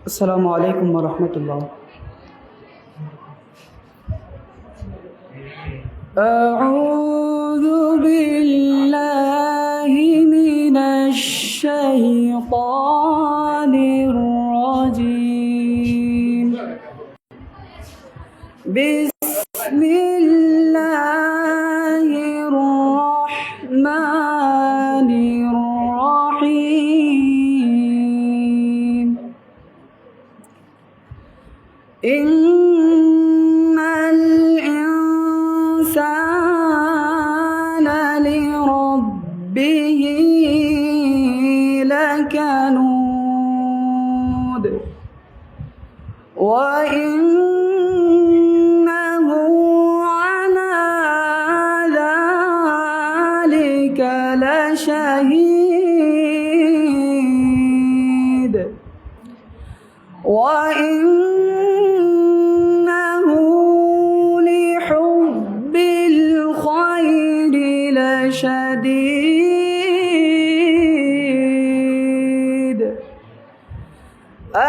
السلام عليكم ورحمة الله. أعوذ بالله من الشيطان الرجيم. بسم الله الرحمن الرحيم. إن الإنسان لربه لكنود وإنه على ذلك لشهيد وإنه لحب الخير لشديد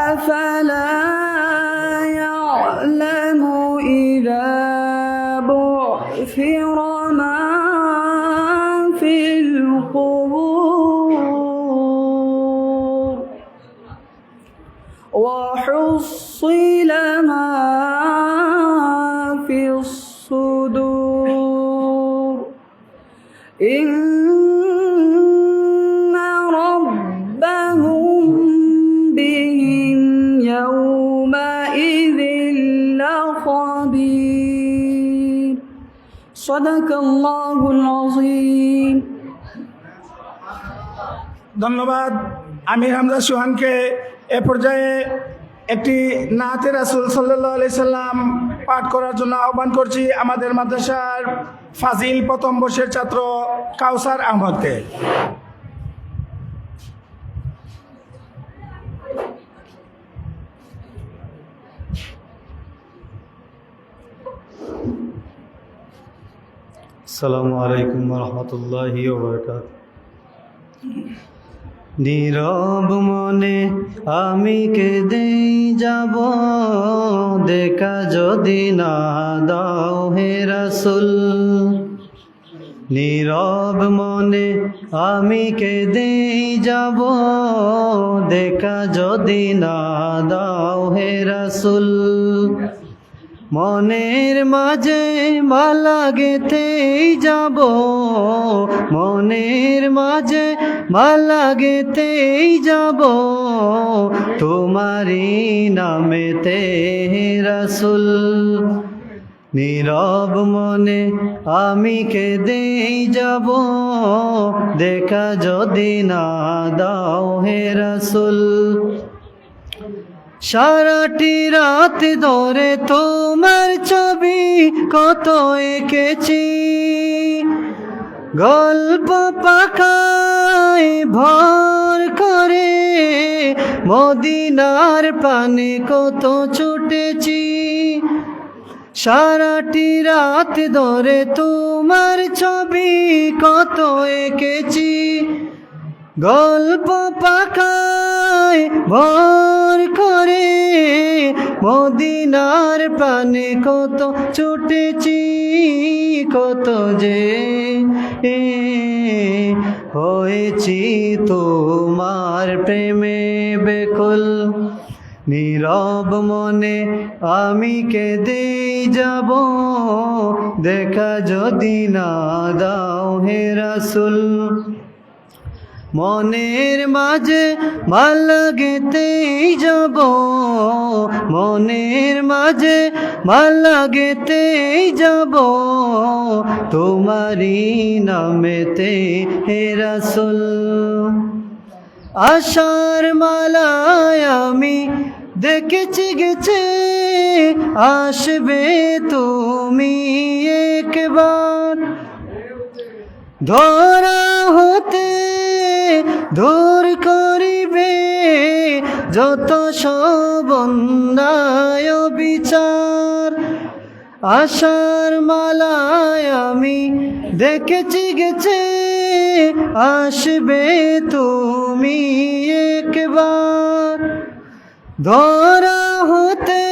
أفلا يعلم إذا بعثر ما في القبور وحصل ما في الصدور إن ربهم بهم يومئذ لخبير. صدق الله العظيم. ধন্যবাদ আমির হামজা সোহানকে। এ পর্যায়ে একটি নাতে রাসূল সাল্লাল্লাহু আলাইহি সাল্লাম পাঠ করার জন্য আহ্বান করছি আমাদের মাদ্রাসার ফাজিল প্রথম বর্ষের ছাত্র কাউসার আহমদকে। আসসালামু আলাইকুম রহমতুল্লাহি ওয়া বারাকাতুহু। নীরব মনে আমি কেঁদেই যাব, দেখা যদি না দাও হে রাসূল। নীরব মনে আমি কেঁদেই যাব, দেখা যদি না দাও হে রাসূল। মনের মাঝে মালা গেঁথেই যাব, মনের মাঝে মালা গেঁথেই যাব, তোমারই নামেতে হে রাসূল। নীরব মনে আমি কেঁদেই যাব, দেখা যদি না দাও হে রাসূল। সারাটি রাত ধরে তোমার ছবি কত এঁকেছি, গল্প পাখায় ভর করে মদিনার পানে কত ছুটেছি। সারাটি রাত ধরে তোমার ছবি কত এঁকেছি, গল্প পাখায় ভর করে মদিনার পানে কত ছুটেছি। কত যে হয়েছি তোমার প্রেমে বেকুল। নীরব মনে আমি কেঁদেই যাব, দেখা যদি না দাও হে রাসূল। মনের মাঝে মালা গেঁথেই যাব, মনের মাঝে মালা গেঁথেই যাব, তোমারই নামেতে হে রাসূল। আশার মালায় আমি দেখেছি গেছে, আসবে তুমি একবার। ধরা হতে দূর করিবে যত সব অন্যায় বিচার। আশার মালায় আমি দেখেছি গেছে, আসবে তুমি একবার। ধরা হতে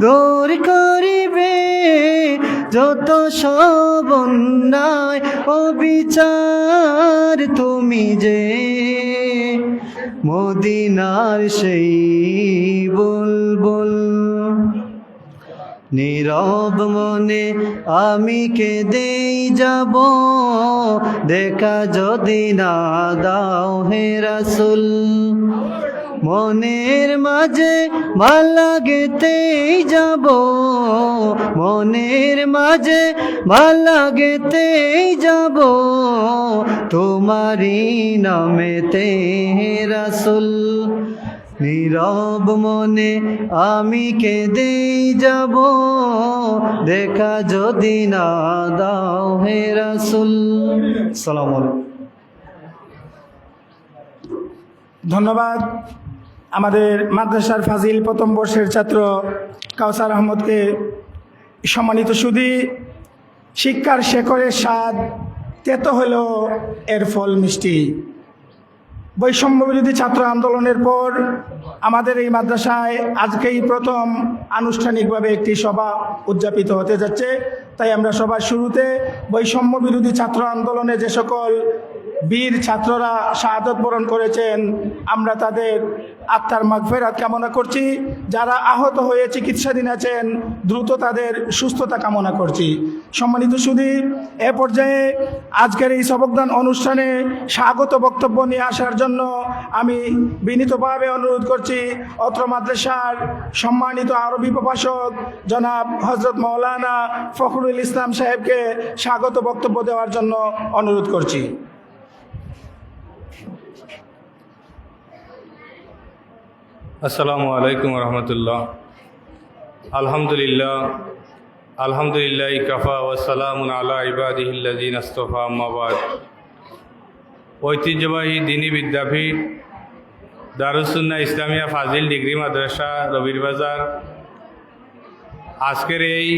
দূর করিবে যত সব অন্যায় অবিচার, তুমি যে মদিনার সেই বুলবুল। নীরব মনে আমি কেঁদেই যাব, দেখা যদি না দাও হে রাসূল। মনের মাঝে ভাল লাগেতেই যাব, মনের মাঝে ভাল লাগেতেই যাব, তোমারই নামেতে হে রাসূল। নীরব মনে আমি কেঁদেই যাব, দেখা যদি না দাও হে রাসূল। আসসালামু আলাইকুম। ধন্যবাদ আমাদের মাদ্রাসার ফাজিল প্রথম বর্ষের ছাত্র কাউসার আহমদকে। সম্মানিত সুধী, শিক্ষার শেকড়ের স্বাদ তেতো হলেও এর ফল মিষ্টি। বৈষম্য বিরোধী ছাত্র আন্দোলনের পর আমাদের এই মাদ্রাসায় আজকেই প্রথম আনুষ্ঠানিকভাবে একটি সভা উদযাপিত হতে যাচ্ছে। তাই আমরা সবার শুরুতে বৈষম্য বিরোধী ছাত্র আন্দোলনে যে সকল বীর ছাত্ররা শাহাদত বরণ করেছেন, আমরা তাদের আত্মার মাগফিরাত কামনা করছি। যারা আহত হয়ে চিকিৎসাধীন আছেন, দ্রুত তাদের সুস্থতা কামনা করছি। সম্মানিত সুধী, এ পর্যায়ে আজকের এই সবকদান অনুষ্ঠানে স্বাগত বক্তব্য নিয়ে আসার জন্য আমি বিনীতভাবে অনুরোধ করছি অত্র মাদ্রাসার সম্মানিত আরবি প্রভাষক জনাব হজরত মৌলানা ফখরুল ইসলাম সাহেবকে স্বাগত বক্তব্য দেওয়ার জন্য অনুরোধ করছি। আসসালামু আলাইকুম রহমতুল্লাহ। আলহামদুলিল্লাহ আলহামদুলিল্লাহ কাফা ওয়াসালামুন আলা ইবাদিহিল্লাযিন আস্তফা, আম্মা বাদ। ঐতিহ্যবাহী দ্বীনি বিদ্যাপীঠ দারুস সুন্নাহ ইসলামিয়া ফাজিল ডিগ্রি মাদ্রাসা রবির বাজার আজকের এই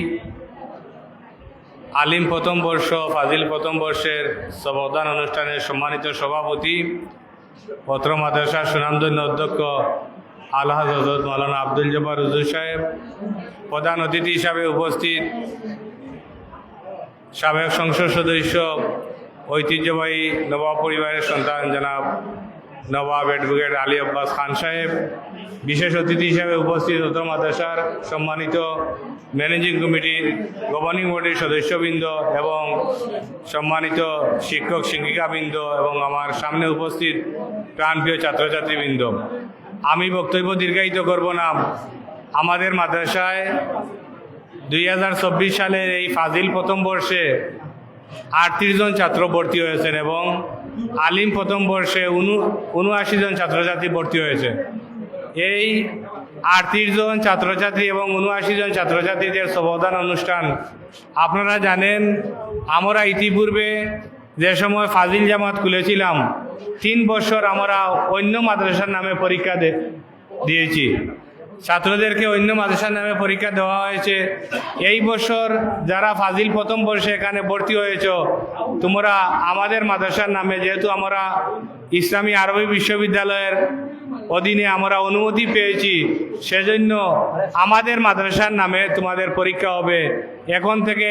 আলিম প্রথম বর্ষ ফাজিল প্রথম বর্ষের সবকদান অনুষ্ঠানের সম্মানিত সভাপতি, অত্র মাদ্রাসার সুনামধন্য অধ্যক্ষ আলহাজ হযরত মাওলানা আব্দুল জব্বার হুজুর সাহেব, প্রধান অতিথি হিসাবে উপস্থিত সাবেক সংসদ সদস্য ঐতিহ্যবাহী নবাব পরিবারের সন্তান জনাব নবাব অ্যাডভোকেট আলী আব্বাস খান সাহেব, বিশেষ অতিথি হিসাবে উপস্থিত অত্র মাদ্রাসার সম্মানিত ম্যানেজিং কমিটির গভর্নিং বডির সদস্যবৃন্দ এবং সম্মানিত শিক্ষক শিক্ষিকাবৃন্দ এবং আমার সামনে উপস্থিত প্রাণপ্রিয় ছাত্রছাত্রীবৃন্দ, আমি বক্তব্য দীর্ঘায়িত করব না। আমাদের মাদ্রাসায় 2024 সালের এই ফাজিল প্রথম বর্ষে 38 জন ছাত্র ভর্তি হয়েছেন এবং আলিম প্রথম বর্ষে 79 জন ছাত্রছাত্রী ভর্তি হয়েছে। এই 38 জন ছাত্রছাত্রী এবং 79 জন ছাত্রছাত্রীদের সবকদান অনুষ্ঠান আপনারা জানেন, আমরা ইতিপূর্বে যে সময় ফাজিল জামাত খুলেছিলাম 3 বছর আমরা অন্য মাদ্রাসার নামে পরীক্ষা দিয়েছি, ছাত্রদেরকে অন্য মাদ্রাসার নামে পরীক্ষা দেওয়া হয়েছে। এই বছর যারা ফাজিল প্রথম বর্ষে এখানে ভর্তি হয়েছ, তোমরা আমাদের মাদ্রাসার নামে, যেহেতু আমরা ইসলামী আরবি বিশ্ববিদ্যালয়ের অধীনে আমরা অনুমতি পেয়েছি, সেজন্য আমাদের মাদ্রাসার নামে তোমাদের পরীক্ষা হবে। এখন থেকে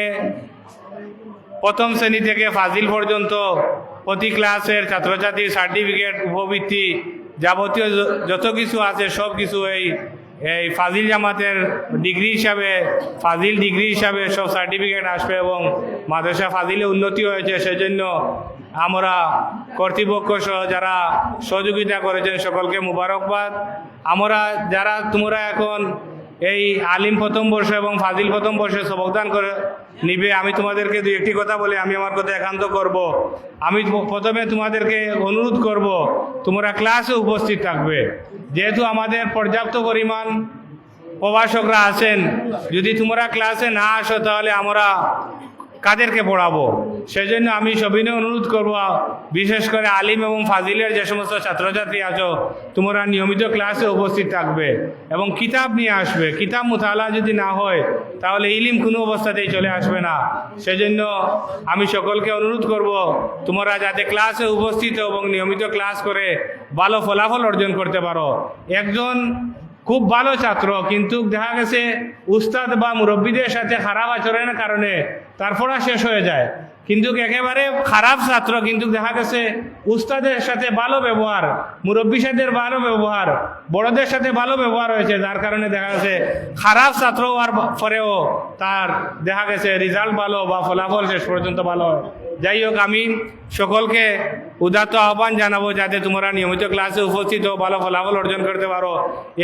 প্রথম শ্রেণী থেকে ফাজিল পর্যন্ত প্রতি ক্লাসের ছাত্রছাত্রীর সার্টিফিকেট, উপবৃত্তি, যাবতীয় যত কিছু আছে সব কিছু এই ফাজিল জামাতের ডিগ্রি হিসাবে, ফাজিল ডিগ্রি হিসাবে সব সার্টিফিকেট আসবে এবং মাদ্রাসা ফাজিলে উন্নতি হয়েছে। সেজন্য আমরা কর্তৃপক্ষ সহ যারা সহযোগিতা করেছেন সকলকে মুবারকবাদ। আমরা যারা তোমরা এখন এই আলিম প্রথম বর্ষ এবং ফাজিল প্রথম বর্ষে সবকদান করে নিবে, আমি তোমাদেরকে দুই একটি কথা বলে আমি আমার কথা একান্ত করব। আমি প্রথমে তোমাদেরকে অনুরোধ করব তোমরা ক্লাসে উপস্থিত থাকবে, যেহেতু আমাদের পর্যাপ্ত পরিমাণ প্রভাষকরা আছেন। যদি তোমরা ক্লাসে না আসো তাহলে আমরা কাদেরকে পড়াবো। সেজন্য আমি সবিনয় অনুরোধ করব, বিশেষ করে আলিম এবং ফাজিলের যে সমস্ত ছাত্রছাত্রী আছো, তোমরা নিয়মিত ক্লাসে উপস্থিত থাকবে এবং কিতাব নিয়ে আসবে। কিতাব মুতালা যদি না হয় তাহলে ইলিম কোনো অবস্থাতেই চলে আসবে না। সেজন্য আমি সকলকে অনুরোধ করব, তোমরা যাতে ক্লাসে উপস্থিত এবং নিয়মিত ক্লাস করে ভালো ফলাফল অর্জন করতে পারো। একজন খুব ভালো ছাত্র কিন্তু দেখা গেছে উস্তাদ বা মুরব্বীদের সাথে খারাপ আচরণের কারণে তার পড়া শেষ হয়ে যায়, কিন্তু একেবারে খারাপ ছাত্র কিন্তু দেখা গেছে উস্তাদের সাথে ভালো ব্যবহার, মুরব্বীর সাথে ভালো ব্যবহার, বড়দের সাথে ভালো ব্যবহার হয়েছে, যার কারণে দেখা গেছে খারাপ ছাত্র হওয়ার পরেও তার দেখা গেছে রেজাল্ট ভালো বা ফলাফল শেষ পর্যন্ত ভালো হয়। যাই হোক, আমি সকলকে উদাত্ত আহ্বান জানাবো যাতে তোমরা নিয়মিত ক্লাসে উপস্থিত হও, ভালো ফলাফল অর্জন করতে পারো।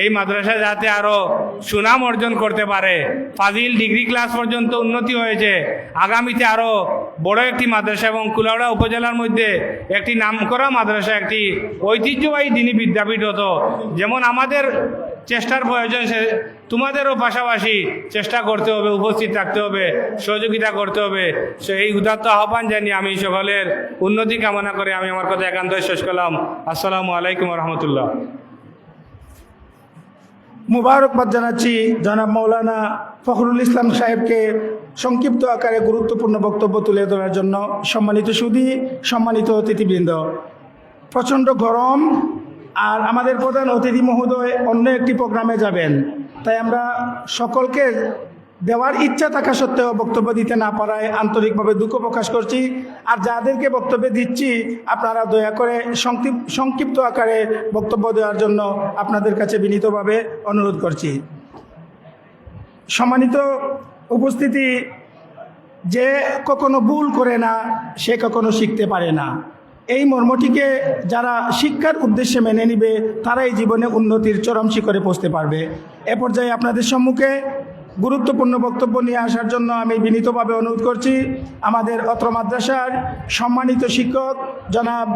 এই মাদ্রাসা যাতে আরও সুনাম অর্জন করতে পারে। ফাজিল ডিগ্রি ক্লাস পর্যন্ত উন্নতি হয়েছে, আগামীতে আরও বড় একটি মাদ্রাসা এবং কুলাউড়া উপজেলার মধ্যে একটি নামকরা মাদ্রাসা, একটি ঐতিহ্যবাহী দ্বীনি বিদ্যাপীঠ হতো। যেমন আমাদের চেষ্টার প্রয়োজন, তোমাদেরও পাশাপাশি চেষ্টা করতে হবে, উপস্থিত থাকতে হবে, সহযোগিতা করতে হবে। সেই উদাত্ত আহ্বান জানিয়ে আমি সকলের উন্নতি কামনা করে আমি আমার কথা একান্ত শেষ করলাম। আসসালামু আলাইকুম রহমতুল্লাহ। মুবারকবাদ জানাচ্ছি জনাব মৌলানা ফখরুল ইসলাম সাহেবকে সংক্ষিপ্ত আকারে গুরুত্বপূর্ণ বক্তব্য তুলে ধরার জন্য। সম্মানিত সুধী, সম্মানিত অতিথিবৃন্দ, প্রচণ্ড গরম আর আমাদের প্রধান অতিথি মহোদয় অন্য একটি প্রোগ্রামে যাবেন, তাই আমরা সকলকে দেওয়ার ইচ্ছা থাকা সত্ত্বেও বক্তব্য দিতে না পারায় আন্তরিকভাবে দুঃখ প্রকাশ করছি। আর যাদেরকে বক্তব্য দিচ্ছি আপনারা দয়া করে সংক্ষিপ্ত আকারে বক্তব্য দেওয়ার জন্য আপনাদের কাছে বিনীতভাবে অনুরোধ করছি। সম্মানিত উপস্থিতি, যে কখনো ভুল করে না সে কখনো শিখতে পারে না। এই মর্মটিকে যারা শিক্ষার উদ্দেশ্যে মেনে নিবে তারাই জীবনে উন্নতির চরম শিখরে পৌঁছতে পারবে। এ পর্যায়ে আপনাদের সম্মুখে গুরুত্বপূর্ণ বক্তব্য নিয়ে আসার জন্য আমি বিনীতভাবে অনুরোধ করছি আমাদের অত্র মাদ্রাসার সম্মানিত শিক্ষক জনাব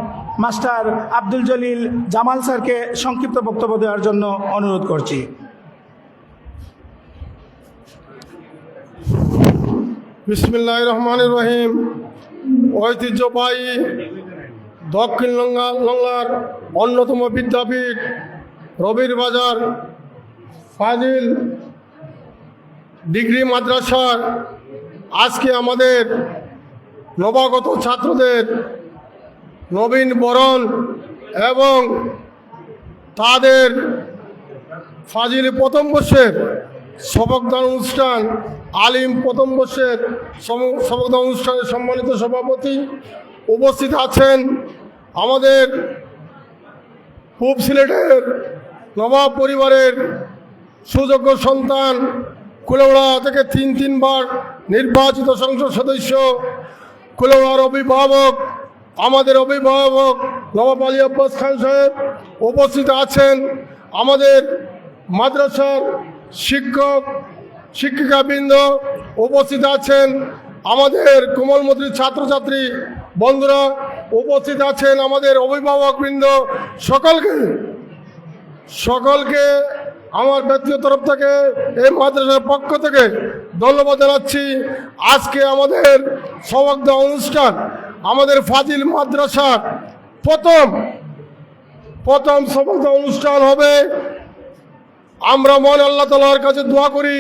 মাস্টার আব্দুল জলিল জামাল স্যারকে সংক্ষিপ্ত বক্তব্য দেওয়ার জন্য অনুরোধ করছি। বিসমিল্লাহির রহমানির রহিম। ঐতিহ্যবাহী দক্ষিণ বাংলার অন্যতম বিদ্যাপীঠ রবির বাজার ফাজিল ডিগ্রি মাদ্রাসার আজকে আমাদের নবাগত ছাত্রদের নবীন বরণ এবং তাদের ফাজিল প্রথম বর্ষের সবকদান অনুষ্ঠান, আলিম প্রথম বর্ষের সবকদান অনুষ্ঠানের সম্মানিত সভাপতি উপস্থিত আছেন। আমাদের পূব সিলেটের নবাব পরিবারের সুযোগ্য সন্তান, কুলাউড়া থেকে তিনবার নির্বাচিত সংসদ সদস্য, কুলাউড়ার অভিভাবক, আমাদের অভিভাবক নবাব আলী আব্বাস খান সাহেব উপস্থিত আছেন। আমাদের মাদ্রাসার শিক্ষক শিক্ষিকাবৃন্দ উপস্থিত আছেন। আমাদের কোমলমতি ছাত্রছাত্রী বন্ধুরা উপস্থিত আছেন। আমাদের অভিভাবকবৃন্দ সকলকে আমার ব্যক্তিগত তরফ থেকে এই মাদ্রাসার পক্ষ থেকে ধন্যবাদ জানাচ্ছি। আজকে আমাদের সবকদান অনুষ্ঠান আমাদের ফাজিল মাদ্রাসার প্রথম সবকদান অনুষ্ঠান হবে। আমরা মন আল্লাহ তাআলার কাছে দোয়া করি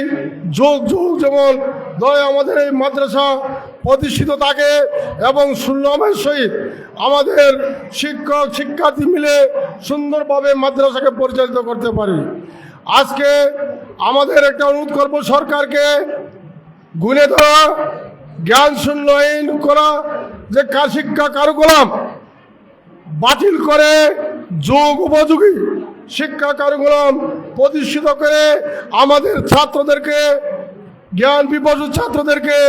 যুগ যুগ যেমন দয়া আমাদের এই মাদ্রাসা প্রতিষ্ঠিত থাকে এবং সুনামের সহিত আমাদের শিক্ষক শিক্ষার্থী মিলে সুন্দরভাবে মাদ্রাসাকে পরিচালিত করতে পারি। আজকে আমাদের একটা অনুরোধ করব সরকারকে, গুণে ধরা জ্ঞান শূন্য আইন করা যে শিক্ষা কারিকুলাম বাতিল করে যুগ উপযোগী শিক্ষা কারিকুলাম প্রতিষ্ঠিত করে আমাদের ছাত্রদেরকে, জ্ঞান পিপাসু ছাত্রদেরকে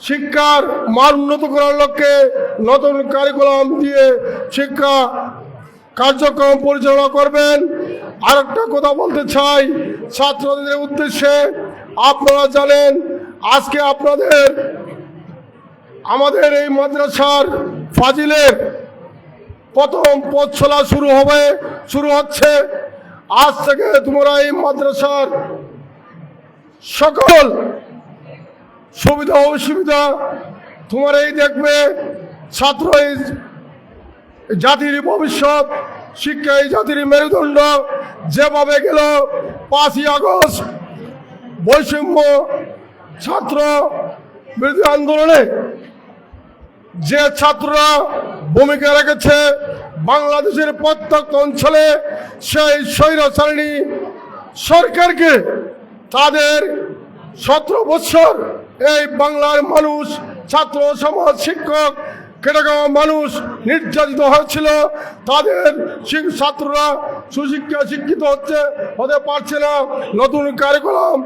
শিক্ষার মান উন্নত করার লক্ষ্যে নতুন কারিকুলাম দিয়ে শিক্ষা কার্যক্রম পরিচালনা করবেন। আর একটা কথা বলতে চাই ছাত্রদের উদ্দেশ্যে, আপনারা জানেন আজকে আমাদের এই মাদ্রাসার ফাজিলের প্রথম পথ চলা শুরু হচ্ছে। আজ থেকে তোমরা এই মাদ্রাসার সকল সুবিধা অসুবিধা তোমার এই দেখবে। ছাত্র এই জাতির ভবিষ্যৎ, শিক্ষা এই জাতির মেরুদণ্ড। যেভাবে গেল 5ই আগস্ট বৈষম্য ছাত্র বিরোধী আন্দোলনে যে ছাত্ররা ভূমিকা রেখেছে, বাংলাদেশের প্রত্যেক অঞ্চলে সেই স্বৈরাচারী সরকারকে তাদের 17 বছর এই বাংলার মানুষ, ছাত্র সমাজ, শিক্ষক, কেটাগাঁও মানুষ নির্যাতিত হয়েছিল। তাদের ছাত্ররা সুশিক্ষা শিক্ষিত হতে পারছে না। নতুন কারিকুলাম,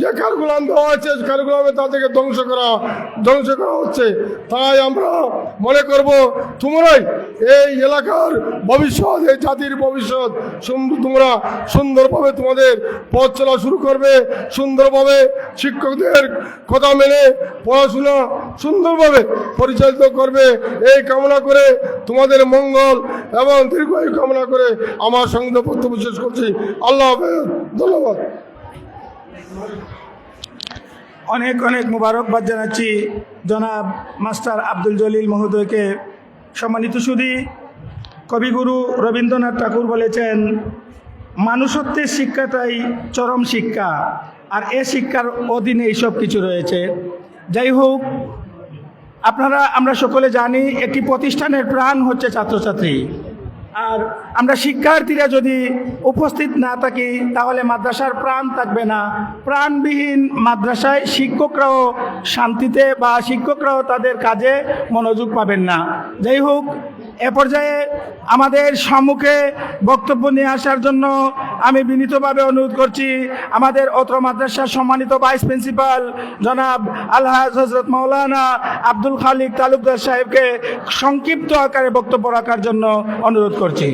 যে কারিকুলাম দেওয়া হয়েছে কারিকুলামে তাদেরকে ধ্বংস করা হচ্ছে। তাই আমরা মনে করব তোমরাই এই এলাকার ভবিষ্যৎ, এই জাতির ভবিষ্যৎ। তোমরা সুন্দরভাবে তোমাদের পথ চলা শুরু করবে, সুন্দরভাবে শিক্ষকদের কথা মেনে পড়াশোনা সুন্দরভাবে পরিচালিত করবে। এই কামনা করে তোমাদের মঙ্গল এবং দীর্ঘায়ু কামনা করে আমার সঙ্গে বক্তব্য শেষ করছি। আল্লাহ হাফেজ, ধন্যবাদ। অনেক অনেক মুবারকবাদ জানাচ্ছি জনাব মাস্টার আব্দুল জলিল মহোদয়কে। সম্মানিত সুধী, কবিগুরু রবীন্দ্রনাথ ঠাকুর বলেছেন, মানুষত্বের শিক্ষাটাই চরম শিক্ষা, আর এ শিক্ষার অধীনে এইসব কিছু রয়েছে। যাই হোক, আমরা সকলে জানি একটি প্রতিষ্ঠানের প্রাণ হচ্ছে ছাত্রছাত্রী। আর আমরা শিক্ষার্থীরা যদি উপস্থিত না থাকি তাহলে মাদ্রাসার প্রাণ থাকবে না। প্রাণবিহীন মাদ্রাসায় শিক্ষকরাও শান্তিতে বা শিক্ষকরাও তাদের কাজে মনোযোগ পাবেন না। যাই হোক, এ পর্যায়ে আমাদের সম্মুখে বক্তব্য নিয়ে আসার জন্য আমি বিনীতভাবে অনুরোধ করছি আমাদের অত্র মাদ্রাসার সম্মানিত ভাইস প্রিন্সিপাল জনাব আলহাজ হজরত মাওলানা আব্দুল খালিক তালুকদার সাহেবকে সংক্ষিপ্ত আকারে বক্তব্য রাখার জন্য অনুরোধ করছি।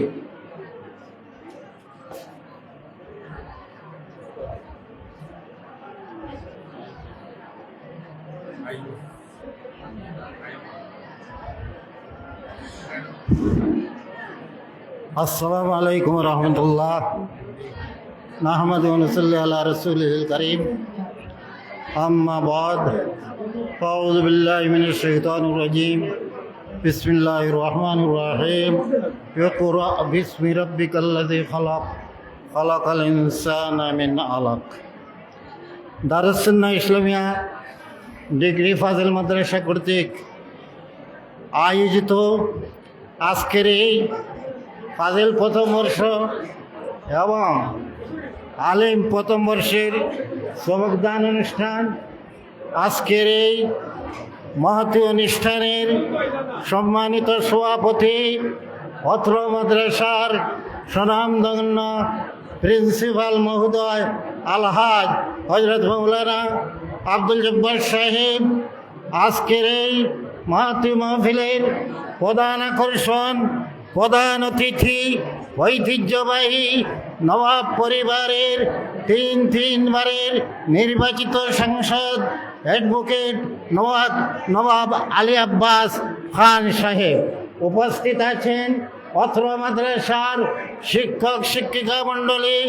আসসালামু আলাইকুম রহমতুল্লাহ। নাহমাদু ওয়া নুসাল্লি আলা রাসূলিল কারীম। আম্মা বাদ, আউযু বিল্লাহি মিনাশ শাইতানির রাজীম। বিসমিল্লাহির রহমানির রহিম। ইকরা বিসমি রাব্বিকাল্লাযী খালাক, খালাকাল ইনসানা মিন আলাক। দারুস সুন্নাহ ইসলামিয়া ডিগ্রি ফাজিল মাদ্রাসা কর্তৃক আয়োজিত আজকের এই ফাজিল প্রথম বর্ষ এবং আলিম প্রথম বর্ষের সবকদান অনুষ্ঠান, আজকের এই মহতী অনুষ্ঠানের সম্মানিত সভাপতি অত্র মাদ্রাসার স্বনামধন্য প্রিন্সিপাল মহোদয় আলহাজ হজরত মৌলানা আব্দুল জব্বার সাহেব, আজকের এই মহতী মাহফিলের প্রধান আকর্ষণ, প্রধান অতিথি, ঐতিহ্যবাহী নবাব পরিবারের তিনবারের নির্বাচিত সাংসদ অ্যাডভোকেট নবাব আলী আব্বাস খান সাহেব, উপস্থিত আছেন অত্র মাদ্রাসার শিক্ষক শিক্ষিকা মণ্ডলী,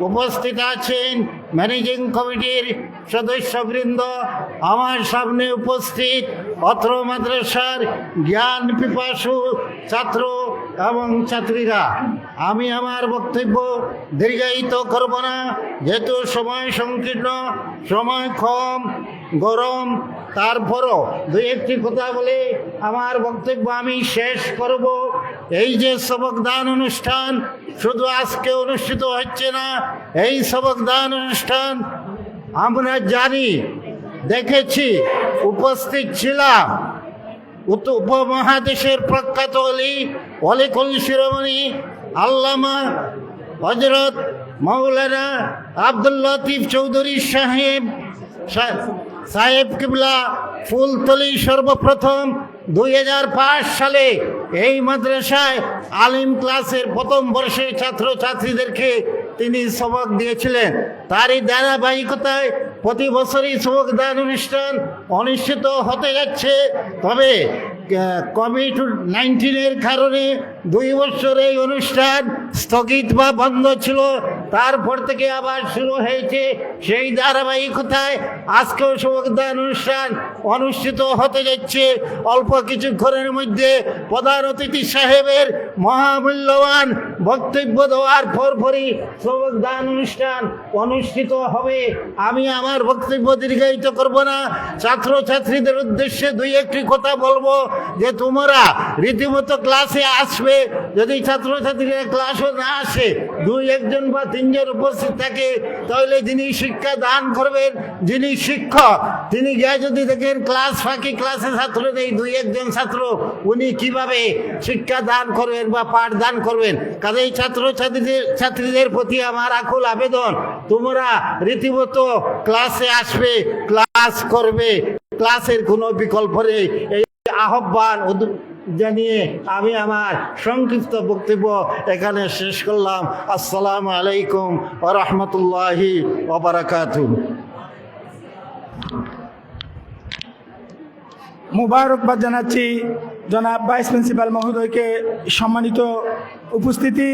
উপস্থিত আছেন ম্যানেজিং কমিটির সদস্যবৃন্দ, আমার সামনে উপস্থিত অত্র মাদ্রাসার জ্ঞান পিপাসু ছাত্র এবং ছাত্রীরা। আমি আমার বক্তব্য দীর্ঘায়িত করব না, যেহেতু সময় সংকীর্ণ, সময় কম, গরম। তারপরও দুই একটি কথা বলে আমার বক্তব্য আমি শেষ করব। এই যে সবকদান অনুষ্ঠান শুধু আজকে অনুষ্ঠিত হচ্ছে না, এই সবকদান অনুষ্ঠান আমরা জানি, দেখেছি, উপস্থিত ছিলাম। উপমহাদেশের প্রখ্যাত অলিকুল শিরোমণি আল্লামা হজরত মাওলানা আব্দুল লতিফ চৌধুরী সাহেব কিবলা ফুলতলি সর্বপ্রথম 2005 সালে এই মাদ্রাসায় আলিম ক্লাসের প্রথম বর্ষের ছাত্রছাত্রীদেরকে তিনি সবক দিয়েছিলেন। তারই ধারাবাহিকতায় প্রতি বছরই সবকদান অনুষ্ঠান অনুষ্ঠিত হতে যাচ্ছে। তবে কোভিড-19 কারণে 2 বছর এই অনুষ্ঠান স্থগিত বা বন্ধ ছিল। তারপর থেকে আবার শুরু হয়েছে সেই ধারাবাহিকতায় আজকেও সমাদান অনুষ্ঠান অনুষ্ঠিত হতে যাচ্ছে। অল্প কিছুক্ষণের মধ্যে প্রধান অতিথি সাহেবের মহামূল্যবান বক্তব্য দেওয়ার পরপরই সমাদান অনুষ্ঠান অনুষ্ঠিত হবে। আমি আমার বক্তব্য দীর্ঘায়িত করব না, ছাত্রছাত্রীদের উদ্দেশ্যে দুই একটি কথা বলবো যে তোমরা রীতিমতো ক্লাসে আসবে। যদি ছাত্রছাত্রীরা ক্লাসও না আসে, দুই একজন বা তিনজন উপস্থিত থাকে, তাহলে যিনি শিক্ষা দান করবেন, যিনি শিক্ষক, তিনি গিয়ে যদি দেখেন ক্লাস ফাঁকি, ক্লাসে ছাত্র নেই, দুই একজন ছাত্র, উনি কিভাবে শিক্ষা দান করবেন বা পাঠ দান করবেন? কাজেই ছাত্রছাত্রীদের প্রতি আমার আকুল আবেদন, তোমরা রীতিমতো ক্লাসে আসবে, ক্লাস করবে, ক্লাসের কোনো বিকল্প নেই। এই আহ্বান জানিয়ে আমি আমার সংক্ষিপ্ত বক্তব্য এখানে শেষ করলাম। আসসালামু আলাইকুম ওয়া রাহমাতুল্লাহি ওয়া বারাকাতুহু। মুবারকবাদ জানাচ্ছি জনাব ভাইস প্রিন্সিপাল মহোদয়কে। সম্মানিত উপস্থিতি,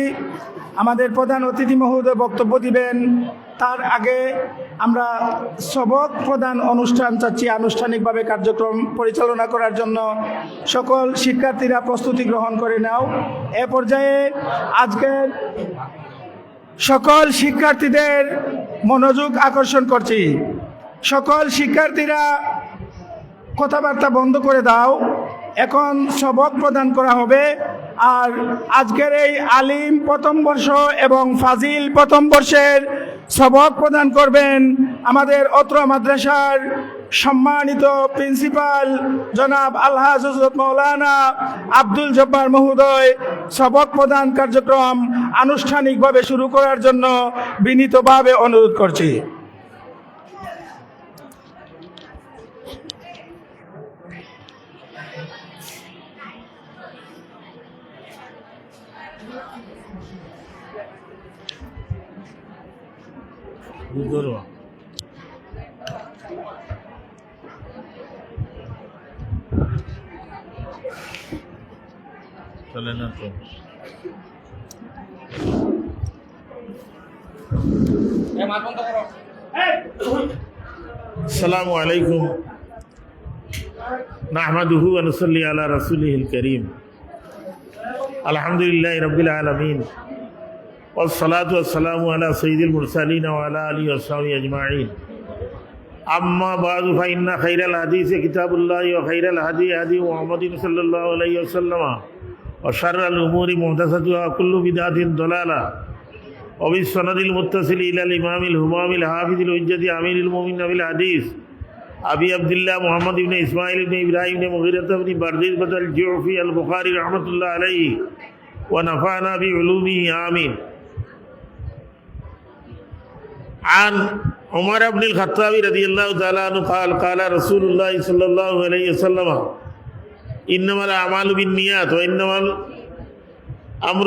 আমাদের প্রধান অতিথি মহোদয় বক্তব্য দিবেন। তার আগে আমরা সবক প্রদান অনুষ্ঠান চাচ্ছি আনুষ্ঠানিকভাবে কার্যক্রম পরিচালনা করার জন্য। সকল শিক্ষার্থীরা প্রস্তুতি গ্রহণ করে নাও। এ পর্যায়ে আজকের সকল শিক্ষার্থীদের মনোযোগ আকর্ষণ করছি। সকল শিক্ষার্থীরা কথাবার্তা বন্ধ করে দাও। এখন সবক প্রদান করা হবে। আর আজকের এই আলিম প্রথম বর্ষ এবং ফাজিল প্রথম বর্ষের সবক প্রদান করবেন আমাদের অত্র মাদ্রাসার সম্মানিত প্রিন্সিপাল জনাব আলহাজ হযরত মাওলানা আব্দুল জব্বার মহোদয়। সবক প্রদান কার্যক্রম আনুষ্ঠানিকভাবে শুরু করার জন্য বিনীতভাবে অনুরোধ করছি। চলে না তো। আসসালামু আলাইকুম নাহমাদুহু ওয়া নুসাল্লি আলা রাসূলিহিল কারীম। আলহামদুলিল্লাহি রাব্বিল আলামিন ওয়াস সালাতু ওয়াস সালামু আলা সাইয়্যিদিল মুরসালিন ওয়া আলা আলিহি ওয়া সাহবিহি আজমাইন। আম্মা বা'দু ফা ইন্না খায়রাল হাদিসি কিতাবুল্লাহি ওয়া খায়রাল হাদি হাদি মুহাম্মাদিন সাল্লাল্লাহু আলাইহি ওয়াসাল্লাম ওয়া শাররাল উমুরি মুহদাসাতুহা ওয়া কুল্লু বিদআতিন দালালা ওয়া বিস-সানাদিল মুত্তাসিল ইলাল ইমামিল হুমামিল হাফিজিল হুজ্জাতি আমিরুল মুমিনিন বিল হাদিস আবি আব্দুল্লাহ মুহাম্মদ ইবনে ইসমাঈল ইবনে ইব্রাহিম ইবনে মুগীরাহ ইবনে বারদিস বাদাল জুফি আল বুখারী রাহমাতুল্লাহ আলাইহি ওয়া নাফা'না বিউলুমিহি আমিন। عن عمر بن الخطاب رضي الله تعالى عنه قال قال رسول الله صلى الله عليه وسلم إنما الأعمال بالنيات وإنما الأمر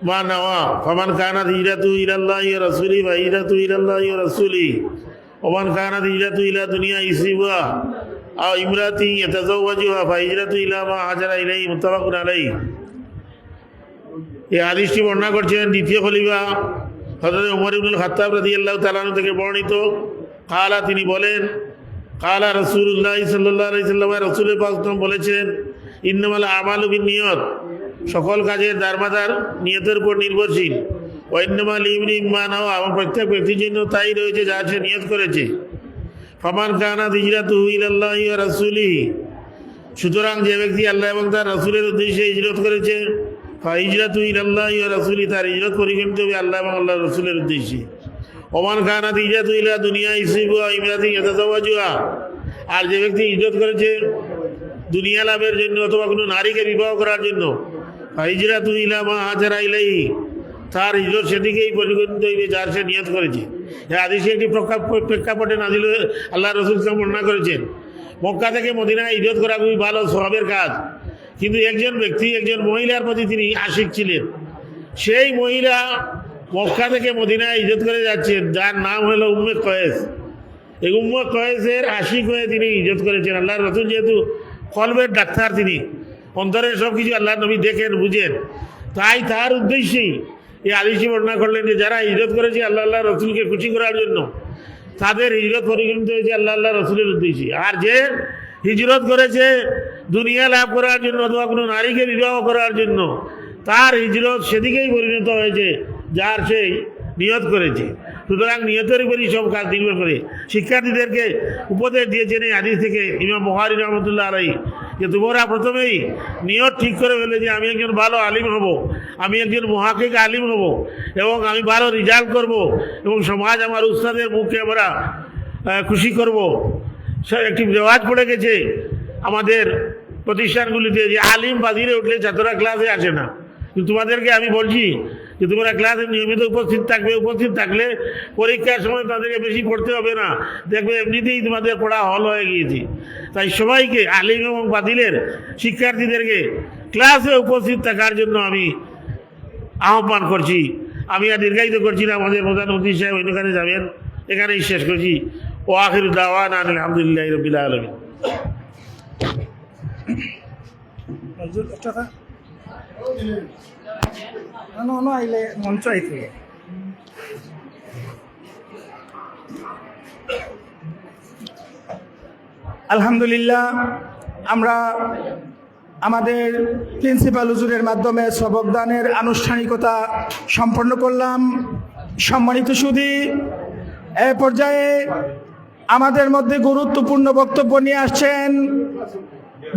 ما نوى فمن كانت هجرته إلى الله ورسوله فهجرته إلى الله ورسوله ومن كانت هجرته إلى دنيا يصيبها أو امرأة يتزوجها فهجرته إلى ما هاجر إليه متفق عليه। এই হাদিসটি বর্ণনা করছেন দ্বিতীয় খলিফা হযরত ওমর ইবনুল খাত্তাব রাদিয়াল্লাহু তাআলা আনহু থেকে বর্ণিত। কালা, তিনি বলেন, কালা রাসূলুল্লাহ সাল্লাল্লাহু আলাইহি ওয়াসাল্লাম, রাসূল পাক বলেছেন, ইন্নামাল আমালু বিন্নিয়াত, সকল কাজের দারমাদার নিয়তের উপর নির্ভরশীল। ওয়া ইন্নামা লিমরি মা নাওয়া, এবং প্রত্যেক ব্যক্তির জন্য তাই রয়েছে যা সে নিয়ত করেছে। ফামান কানাত হিজরাতুহু ইলাল্লাহি ওয়া রাসূলিহি, সুতরাং যে ব্যক্তি আল্লাহ এবং তার রাসূলের উদ্দেশ্যে হিজরত করেছে, ফাহিজরাতু ইলাল্লাহি ওয়া রাসূলিহি, তার হিজরত পরিগণিত হবে আল্লাহ এবং আল্লাহর রাসূলের উদ্দেশ্যে। ওমান কানাত হিজরাতু ইলা দুনিয়া ইউসিবুহা ওয়া ইমরাতিন ইয়াতাযাওয়াজুহা, আর যে ব্যক্তি হিজরত করেছে দুনিয়া লাভের জন্য অথবা কোনো নারীকে বিবাহ করার জন্য, ফাহিজরাতু ইলা মা হাজারা ইলাইহি, তার হিজরত সেদিকেই পরিগণিত হইবে যার সে নিয়ত করেছে। এই হাদিসে একটি প্রেক্ষাপটে নাজিল আল্লাহ রাসূল সাল্লাল্লাহু আলাইহি ওয়াসাল্লাম বর্ণনা করেছেন। মক্কা থেকে মদিনায় হিজরত করা খুবই ভালো সওয়াবের কাজ, কিন্তু একজন ব্যক্তি একজন মহিলার প্রতি তিনি আশিক ছিলেন। সেই মহিলা মক্কা থেকে মদিনায় হিজরত করে যাচ্ছেন, যার নাম হলো উম্মে কয়েস। এই উম্মে কয়েসের আশিক হয়ে তিনি হিজরত করেছেন। আল্লাহর রাসূল যেহেতু কলবের ডাক্তার, তিনি অন্তরের সব কিছু আল্লাহর নবী দেখেন বুঝেন, তাই তার উদ্দেশ্যেই এই হাদিসে বর্ণনা করলেন যে যারা হিজরত করেছে আল্লাহ রসুলকে খুশি করার জন্য, তাদের হিজরত পরিগণিত হয়েছে আল্লাহ রসুলের উদ্দেশ্যে। আর যে হিজরত করেছে দুনিয়া লাভ করার জন্য অথবা কোনো নারীকে বিবাহ করার জন্য, তার হিজরত সেদিকেই পরিণত হয়েছে যার সেই নিয়ত করেছে। সুতরাং নিয়তের উপরই সব কাজ নির্ভর করে। শিক্ষার্থীদেরকে উপদেশ দিয়েছেন এই হাদিস থেকে ইমাম বুখারী রহমতুল্লাহ আলাইহি, যে তোমরা প্রথমেই নিয়ত ঠিক করে ফেলে যে আমি একজন ভালো আলিম হব, আমি একজন মুহাক্কিক আলিম হব, এবং আমি ভালো রেজাল্ট করব, এবং সমাজ আমার উস্তাদের মুখে আমরা খুশি করব। একটি রেওয়াজ পড়ে গেছে আমাদের প্রতিষ্ঠানগুলিতে যে আলিম বাজিরে উঠলে ছাত্ররা ক্লাসে আসে না। কিন্তু তোমাদেরকে আমি বলছি যে তোমরা ক্লাসে নিয়মিত উপস্থিত থাকবে। উপস্থিত থাকলে পরীক্ষার সময় তাদেরকে বেশি পড়তে হবে না, দেখবে এমনিতেই তোমাদের পড়া হল হয়ে গিয়েছে। তাই সবাইকে আলিম এবং বাতিলের শিক্ষার্থীদেরকে ক্লাসে উপস্থিত থাকার জন্য আমি আহ্বান করছি। আমি আর দীর্ঘায়িত করছি না, আমাদের প্রধানমন্ত্রী সাহেব ওইখানে যাবেন, এখানেই শেষ করছি। ও আখির দাওয়ানা আলহামদুলিল্লাহি রাব্বিল আলামিন। আলহামদুলিল্লাহ, আমরা আমাদের প্রিন্সিপাল হুজুরের মাধ্যমে সবকদানের আনুষ্ঠানিকতা সম্পন্ন করলাম। সম্মানিত সুধী, এ পর্যায়ে আমাদের মধ্যে গুরুত্বপূর্ণ বক্তব্য নিয়ে আসছেন।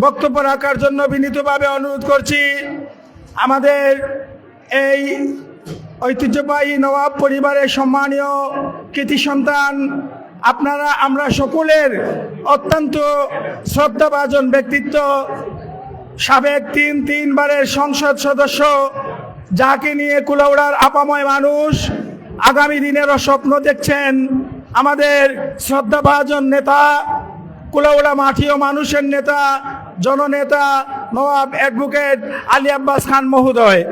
বক্তব্য রাখার জন্য বিনীতভাবে অনুরোধ করছি আমাদের এই ঐতিহ্যবাহী নওয়াব পরিবারের সম্মানীয় কৃতি সন্তান, আমরা সকলের অত্যন্ত শ্রদ্ধাভাজন ব্যক্তিত্ব, সাবেক তিনবারের সংসদ সদস্য, যাকে নিয়ে কুলাউড়ার আপাময় মানুষ আগামী দিনেরও স্বপ্ন দেখছেন, আমাদের শ্রদ্ধাভাজন নেতা, কুলাউড়া মাঠীয় মানুষের নেতা, জননেতা নওয়াব অ্যাডভোকেট আলী আব্বাস খান মহোদয়।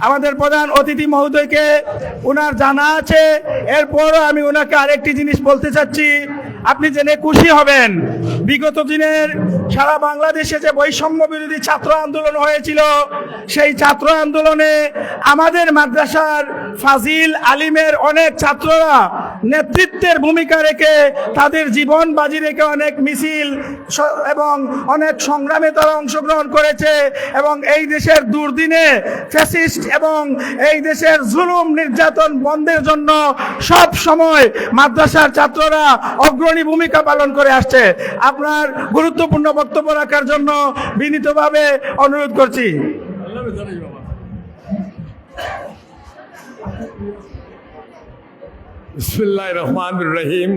আমাদের প্রধান অতিথি মহোদয়কে ওনার জানা আছে, এরপরও আমি ওনাকে আরেকটি জিনিস বলতে চাচ্ছি, আপনি জেনে খুশি হবেন, বিগত দিনের সারা বাংলাদেশে যে বৈষম্য বিরোধী ছাত্র আন্দোলন হয়েছিল, সেই ছাত্র আন্দোলনে আমাদের মাদ্রাসার ফাজিল আলিমের অনেক ছাত্ররা নেতৃত্বের ভূমিকা রেখে তাদের জীবন বাজি রেখে অনেক মিছিল এবং অনেক সংগ্রামে তারা অংশগ্রহণ করেছে, এবং এই দেশের দুর্দিনে ফ্যাসিস্ট এবং এই দেশের জুলুম নির্যাতন বন্ধের জন্য সব সময় মাদ্রাসার ছাত্ররা অগ্রণী ভূমিকা পালন করে আসছে। আপনার গুরুত্বপূর্ণ বক্তব্য রাখার জন্য বিনীতভাবে অনুরোধ করছি। বিসমিল্লাহির রহমানির রহিম।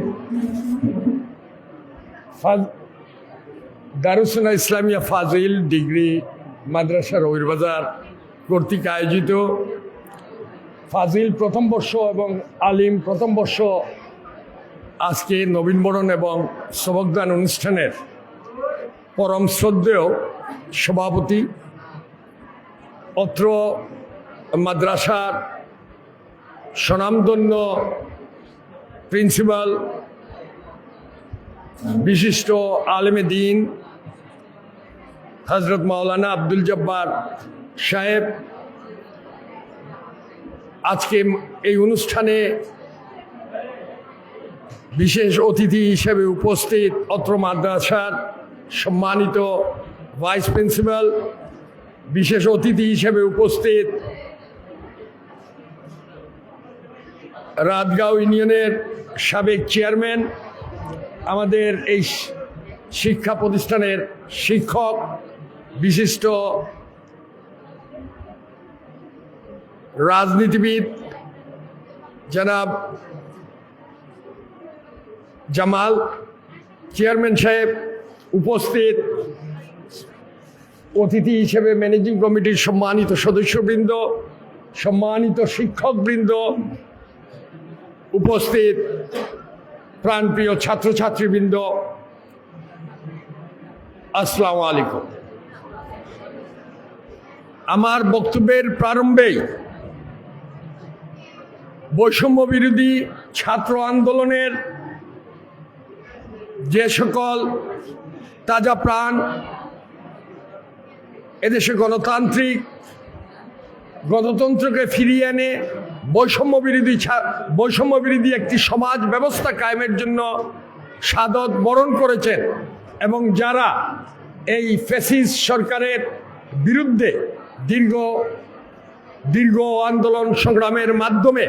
দারুসুন্নাহ ইসলামিয়া ফাজিল ডিগ্রি মাদ্রাসা রবিরবাজার কর্তৃক আয়োজিত ফাজিল প্রথম বর্ষ এবং আলিম প্রথম বর্ষ আজকে নবীনবরণ এবং সবকদান অনুষ্ঠানের পরম শ্রদ্ধেয় সভাপতি, অত্র মাদ্রাসার স্বনামধন্য প্রিন্সিপাল, বিশিষ্ট আলেমে দ্বীন হজরত মাওলানা আব্দুল জব্বার সাহেব, আজকে এই অনুষ্ঠানে বিশেষ অতিথি হিসেবে উপস্থিত অত্র মাদ্রাসার সম্মানিত ভাইস প্রিন্সিপাল, বিশেষ অতিথি হিসেবে উপস্থিত রাতগাঁও ইউনিয়নের সাবেক চেয়ারম্যান, আমাদের এই শিক্ষা প্রতিষ্ঠানের শিক্ষক, বিশিষ্ট রাজনীতিবিদ জনাব জামাল চেয়ারম্যান সাহেব, উপস্থিত অতিথি হিসেবে ম্যানেজিং কমিটির সম্মানিত সদস্যবৃন্দ, সম্মানিত শিক্ষকবৃন্দ, উপস্থিত প্রাণপ্রিয় ছাত্রছাত্রীবৃন্দ, আসসালামু আলাইকুম। আমার বক্তব্যের প্রারম্ভেই বৈষম্য বিরোধী ছাত্র আন্দোলনের যে সকল তাজা প্রাণ এদেশে গণতান্ত্রিক গণতন্ত্রকে ফিরিয়ে এনে বৈষম্য বিরোধী একটি সমাজ ব্যবস্থা কায়েমের জন্য শাহাদত বরণ করেছেন এবং যারা এই ফ্যাসিস্ট সরকারের বিরুদ্ধে দীর্ঘ আন্দোলন সংগ্রামের মাধ্যমে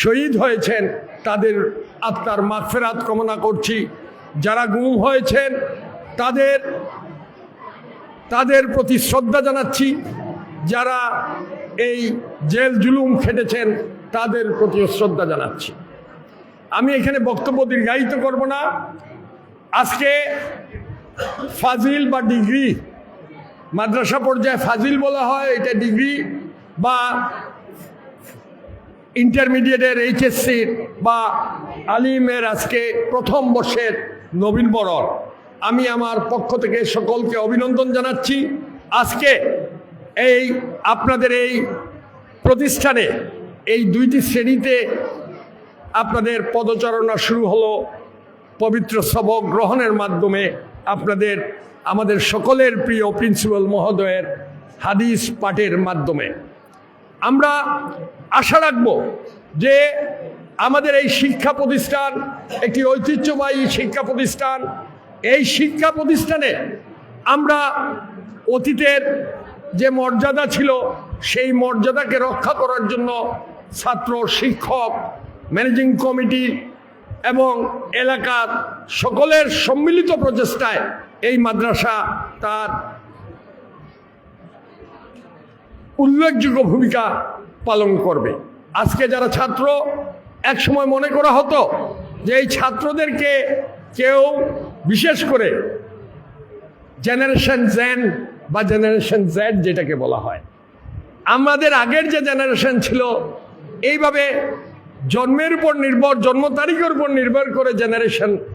শহীদ হয়েছেন, তাদের আত্মার মাগফিরাত কামনা করছি। যারা গুম হয়েছেন তাদের প্রতি শ্রদ্ধা জানাচ্ছি। যারা এই জেল জুলুম খেটেছেন তাদের প্রতিও শ্রদ্ধা জানাচ্ছি। আমি এখানে বক্তব্য দীর্ঘায়িত করব না। আজকে ফাজিল বা ডিগ্রি, মাদ্রাসা পর্যায়ে ফাজিল বলা হয়, এটা ডিগ্রি বা ইন্টারমিডিয়েটের এইচএসসির বা আলিমের আজকে প্রথম বর্ষের নবীনবরণ। আমি আমার পক্ষ থেকে সকলকে অভিনন্দন জানাচ্ছি। আজকে আপনাদের এই প্রতিষ্ঠানে এই দুইটি শ্রেণীতে আপনাদের পদচারণা শুরু হলো পবিত্র সবক গ্রহণের মাধ্যমে, আমাদের সকলের প্রিয় প্রিন্সিপাল মহোদয়ের হাদিস পাঠের মাধ্যমে। আমরা আশা রাখব যে আমাদের এই শিক্ষা প্রতিষ্ঠান একটি ঐতিহ্যবাহী শিক্ষা প্রতিষ্ঠান। এই শিক্ষা প্রতিষ্ঠানে আমরা অতীতের যে মর্যাদা ছিল সেই মর্যাদাকে রক্ষা করার জন্য ছাত্র, শিক্ষক, ম্যানেজিং কমিটি এবং এলাকার সকলের সম্মিলিত প্রচেষ্টায় এই মাদ্রাসা তার উল্লেখযোগ্য ভূমিকা পালন করবে। আজকে যারা ছাত্র, এক সময় মনে করা হতো যে এই ছাত্রদেরকে কেউ বিশেষ করে জেনারেশন জেন বা জেনারেশন জেড যেটাকে বলা হয়, আমাদের আগের যে জেনারেশন ছিল এইভাবে জন্মের উপর নির্ভর, জন্ম তারিখের উপর নির্ভর করে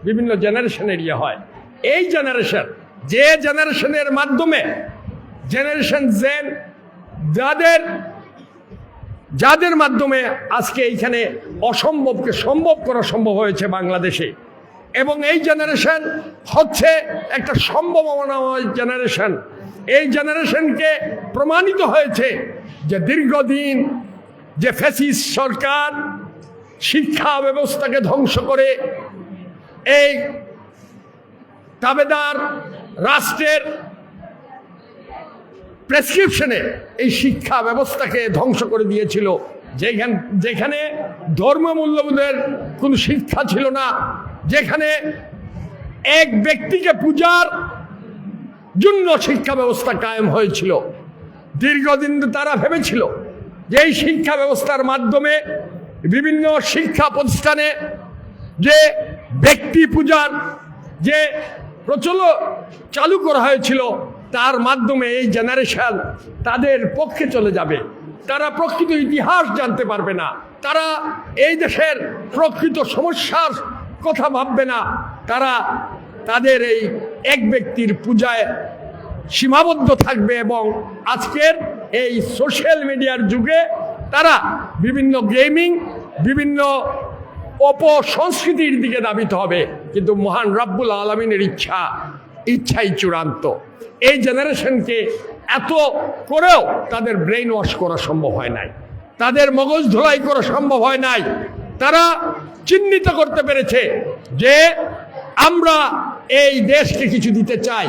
বিভিন্ন জেনারেশন এরিয়া হয়। এই যে জেনারেশনের মাধ্যমে জেনারেশন জেন যাদের মাধ্যমে আজকে এইখানে অসম্ভবকে সম্ভব করা সম্ভব হয়েছে বাংলাদেশে, এবং এই জেনারেশন হচ্ছে একটা সম্ভাবনাময় জেনারেশন। এই জেনারেশনকে প্রমাণিত হয়েছে যে দীর্ঘদিন যে ফ্যাসিস্ট সরকার শিক্ষা ব্যবস্থাকে ধ্বংস করে এই তাবেদার রাষ্ট্রের প্রেসক্রিপশনে এই শিক্ষা ব্যবস্থাকে ধ্বংস করে দিয়েছিল, যেখানে ধর্ম মূল্যবোধের কোনো শিক্ষা ছিল না, যেখানে এক ব্যক্তিকে পূজার জন্য শিক্ষা ব্যবস্থা কায়েম হয়েছিল। দীর্ঘদিন তারা ভেবেছিল যে এই শিক্ষা ব্যবস্থার মাধ্যমে বিভিন্ন শিক্ষা প্রতিষ্ঠানে যে ব্যক্তি পূজার যে চালু করা হয়েছিল তার মাধ্যমে এই জেনারেশন তাদের পক্ষে চলে যাবে। তারা প্রকৃত ইতিহাস জানতে পারবে না, তারা এই দেশের প্রকৃত সমস্যার কথা ভাববে না, তারা তাদের এই এক ব্যক্তির পূজায় সীমাবদ্ধ থাকবে এবং আজকের এই সোশ্যাল মিডিয়ার যুগে তারা বিভিন্ন গেমিং, বিভিন্ন অপসংস্কৃতির দিকে ধাবিত হবে। কিন্তু মহান রব্বুল আলামিনের ইচ্ছাই চূড়ান্ত। এই জেনারেশনকে এত করেও তাদের ব্রেইন ওয়াশ করা সম্ভব হয় নাই, তাদের মগজ ধোলাই করা সম্ভব হয় নাই। তারা চিহ্নিত করতে পেরেছে যে আমরা এই দেশকে কিছু দিতে চাই।